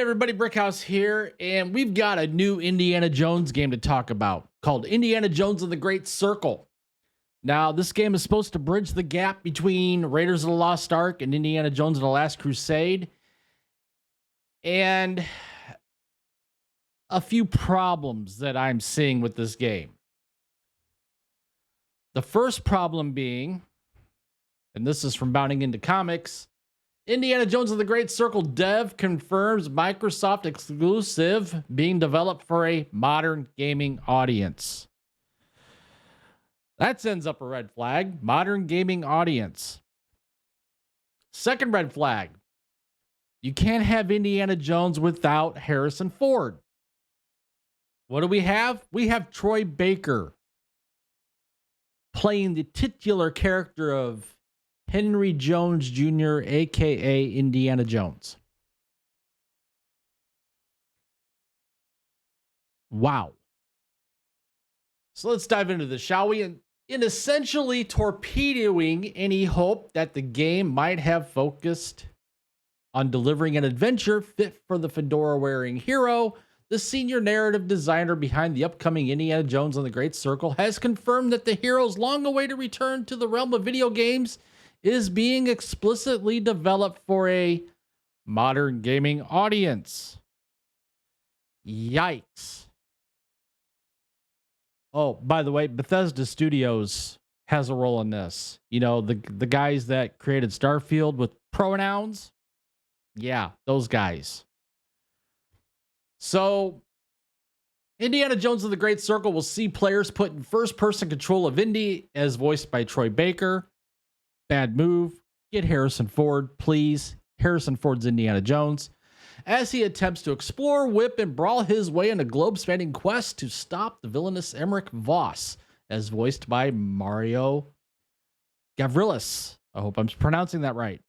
Everybody, Brickhouse here, and we've got a new Indiana Jones game to talk about called Indiana Jones and the Great Circle. Now, this game is supposed to bridge the gap between Raiders of the Lost Ark and Indiana Jones and the Last Crusade, and a few problems that I'm seeing with this game. The first problem being, and this is from Bounding Into Comics, Indiana Jones and the Great Circle dev confirms Microsoft exclusive being developed for a modern gaming audience. That sends up a red flag. Modern gaming audience. Second red flag. You can't have Indiana Jones without Harrison Ford. What do we have? We have Troy Baker playing the titular character of Henry Jones Jr., a.k.a. Indiana Jones. Wow. So let's dive into this, shall we? In essentially torpedoing any hope that the game might have focused on delivering an adventure fit for the fedora-wearing hero, the senior narrative designer behind the upcoming Indiana Jones and the Great Circle has confirmed that the hero's long-awaited return to the realm of video games is being explicitly developed for a modern gaming audience. Yikes. Oh, by the way, Bethesda Studios has a role in this. You know, the guys that created Starfield with pronouns. Yeah, those guys. So, Indiana Jones and the Great Circle will see players put in first-person control of Indy, as voiced by Troy Baker. Bad move. Get Harrison Ford, please. Harrison Ford's Indiana Jones, as he attempts to explore, whip, and brawl his way in a globe-spanning quest to stop the villainous Emmerich Voss, as voiced by Mario Gavrilis. I hope I'm pronouncing that right.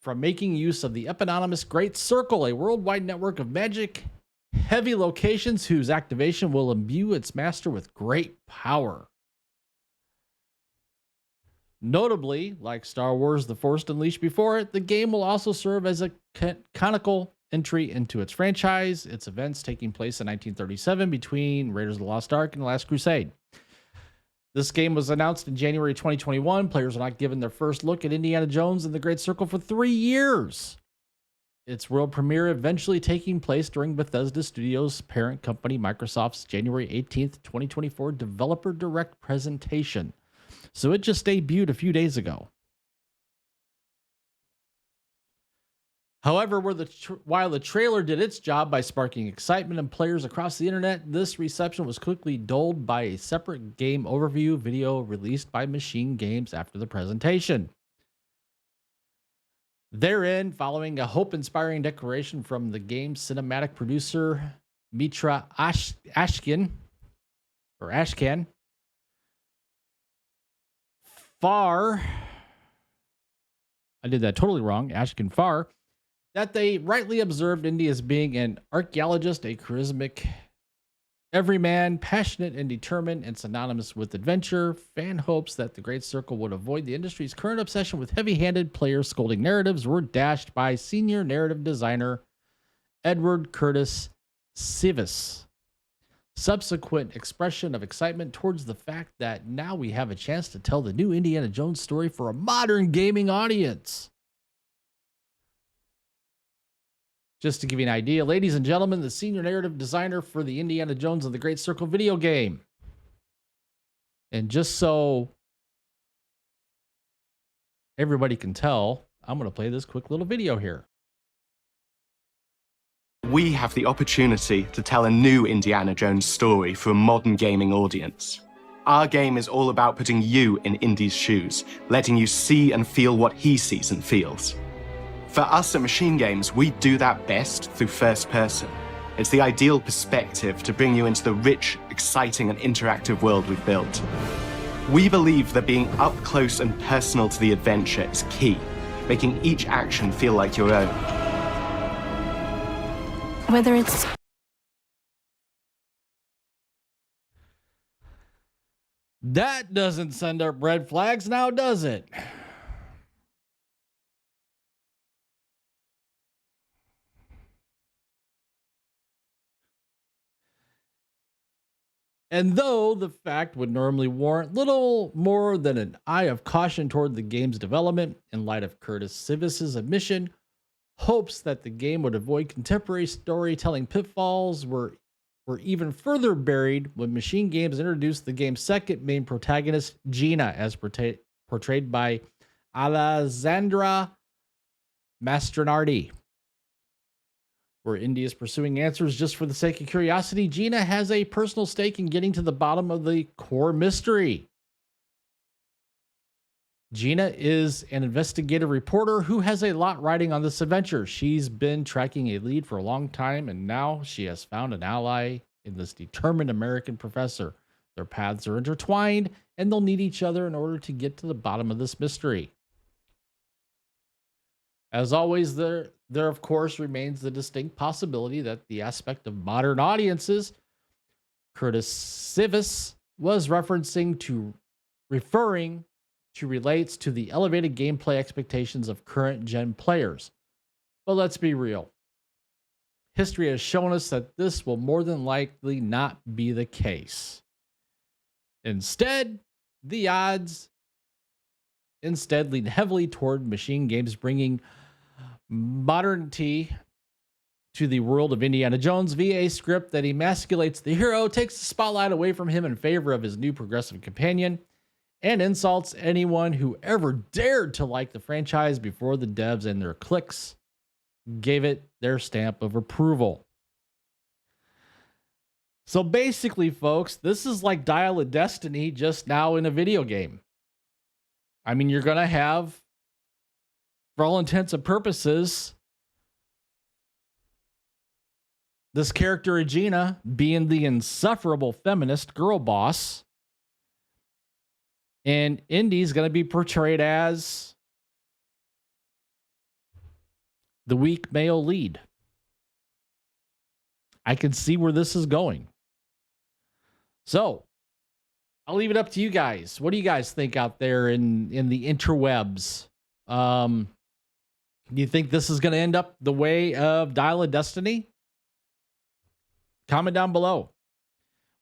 From making use of the eponymous Great Circle, a worldwide network of magic-heavy locations whose activation will imbue its master with great power. Notably, like Star Wars The Force Unleashed before it, the game will also serve as a canonical entry into its franchise, its events taking place in 1937 between Raiders of the Lost Ark and The Last Crusade. This game was announced in January 2021. Players are not given their first look at Indiana Jones and the Great Circle for 3 years. Its world premiere eventually taking place during Bethesda Studios' parent company Microsoft's January 18th, 2024 Developer Direct presentation. So it just debuted a few days ago. However, while the trailer did its job by sparking excitement in players across the internet, this reception was quickly dulled by a separate game overview video released by Machine Games after the presentation. Therein, following a hope-inspiring declaration from the game's cinematic producer, Mitra Ashkan, Farr, I did that totally wrong, Ashkan Farr, that they rightly observed Indy as being an archaeologist, a charismatic everyman, passionate and determined, and synonymous with adventure. Fan hopes that the Great Circle would avoid the industry's current obsession with heavy-handed player-scolding narratives were dashed by senior narrative designer Edward Curtis Sivis. Subsequent expression of excitement towards the fact that now we have a chance to tell the new Indiana Jones story for a modern gaming audience. Just to give you an idea, ladies and gentlemen, the senior narrative designer for the Indiana Jones and the Great Circle video game. And just so everybody can tell, I'm going to play this quick little video here. We have the opportunity to tell a new Indiana Jones story for a modern gaming audience. Our game is all about putting you in Indy's shoes, letting you see and feel what he sees and feels. For us at Machine Games, we do that best through first person. It's the ideal perspective to bring you into the rich, exciting, and interactive world we've built. We believe that being up close and personal to the adventure is key, making each action feel like your own. Whether it's... That doesn't send up red flags now, does it? And though the fact would normally warrant little more than an eye of caution toward the game's development, in light of Curtis Sivis's admission, hopes that the game would avoid contemporary storytelling pitfalls were even further buried when Machine Games introduced the game's second main protagonist, Gina, as portrayed by Alessandra Mastronardi. Where Indy is pursuing answers just for the sake of curiosity, Gina has a personal stake in getting to the bottom of the core mystery. Gina is an investigative reporter who has a lot riding on this adventure. She's been tracking a lead for a long time, and now she has found an ally in this determined American professor. Their paths are intertwined, and they'll need each other in order to get to the bottom of this mystery. As always, there of course remains the distinct possibility that the aspect of modern audiences Curtis Sivis was referring to relates to the elevated gameplay expectations of current gen players. But let's be real. History has shown us that this will more than likely not be the case. Instead, the odds lean heavily toward Machine Games bringing modernity to the world of Indiana Jones via a script that emasculates the hero, takes the spotlight away from him in favor of his new progressive companion, and insults anyone who ever dared to like the franchise before the devs and their cliques gave it their stamp of approval. So basically, folks, this is like Dial of Destiny just now in a video game. I mean, you're going to have, for all intents and purposes, this character Regina being the insufferable feminist girl boss. And Indy's going to be portrayed as the weak male lead. I can see where this is going. So, I'll leave it up to you guys. What do you guys think out there in the interwebs? Do you think this is going to end up the way of Dial of Destiny? Comment down below.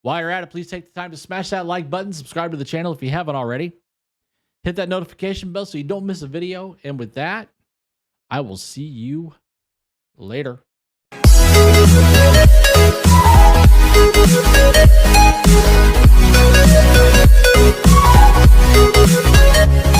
While you're at it, please take the time to smash that like button, subscribe to the channel if you haven't already. Hit that notification bell so you don't miss a video. And with that, I will see you later. We'll be right back.